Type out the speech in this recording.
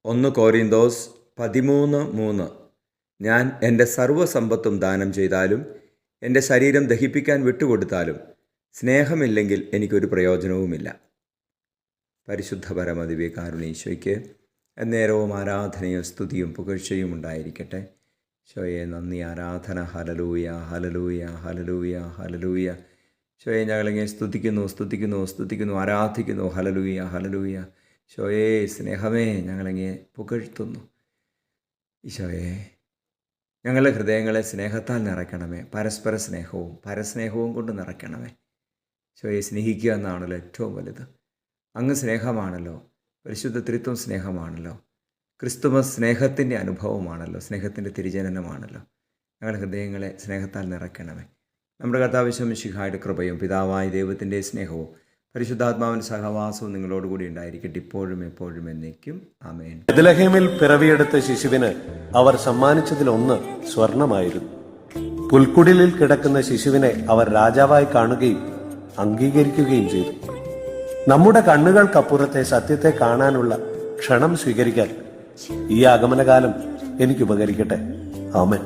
1 Korinthos 13:3. ഞാൻ എൻ്റെ സർവ്വസമ്പത്തും ദാനം ചെയ്താലും എൻ്റെ ശരീരം ദഹിപ്പിക്കാൻ വിട്ടുകൊടുത്താലും സ്നേഹമില്ലെങ്കിൽ എനിക്കൊരു പ്രയോജനവുമില്ല. പരിശുദ്ധ പരമദിവ്യകാരുണ്യേശ്വയ്ക്ക് എന്നേരവും ആരാധനയും സ്തുതിയും പുകഴ്ചയും ഉണ്ടായിരിക്കട്ടെ. ഈശോയെ നന്ദി, ആരാധന. Hallelujah, hallelujah, hallelujah, hallelujah. ഈശോയെ ഞങ്ങളിങ്ങനെ സ്തുതിക്കുന്നു, ആരാധിക്കുന്നു. Hallelujah, hallelujah. ഈശോയെ സ്നേഹമേ, ഞങ്ങളിങ്ങനെ പുകഴ്ത്തുന്നു. ഈശോയെ ഞങ്ങളുടെ ഹൃദയങ്ങളെ സ്നേഹത്താൽ നിറയ്ക്കണമേ. പരസ്പര സ്നേഹവും പരസ്നേഹവും കൊണ്ട് നിറയ്ക്കണമേ. ഈശോയെ സ്നേഹിക്കുക എന്നാണല്ലോ ഏറ്റവും വലുത്. അങ്ങ് സ്നേഹമാണല്ലോ. പരിശുദ്ധ ത്രിത്വം സ്നേഹമാണല്ലോ. ക്രിസ്തുമസ് സ്നേഹത്തിൻ്റെ അനുഭവമാണല്ലോ, സ്നേഹത്തിൻ്റെ തിരുജനനമാണല്ലോ. ഞങ്ങളുടെ ഹൃദയങ്ങളെ സ്നേഹത്താൽ നിറയ്ക്കണമേ. നമ്മുടെ കർത്താവ് യേശു മിശിഹായുടെ കൃപയും പിതാവായ ദൈവത്തിൻ്റെ സ്നേഹവും പരിശുദ്ധാത്മാവിൻ്റെ സഹവാസവും നിങ്ങളോടുകൂടി ഉണ്ടായിരിക്കട്ടെ, ഇപ്പോഴും എപ്പോഴും എന്നേക്കും. ആമേൻ. ബെത്ലഹേമിൽ പിറവിയെടുത്ത ശിശുവിന് അവർ സമ്മാനിച്ചതിലൊന്ന് സ്വർണമായിരുന്നു. പുൽക്കുടിലിൽ കിടക്കുന്ന ശിശുവിനെ അവർ രാജാവായി കാണുകയും അംഗീകരിക്കുകയും ചെയ്തു. നമ്മുടെ കണ്ണുകൾക്കപ്പുറത്തെ സത്യത്തെ കാണാനുള്ള ക്ഷണം സ്വീകരിക്കാൻ ഈ ആഗമനകാലം എനിക്ക് ഉപകരിക്കട്ടെ. ആമേൻ.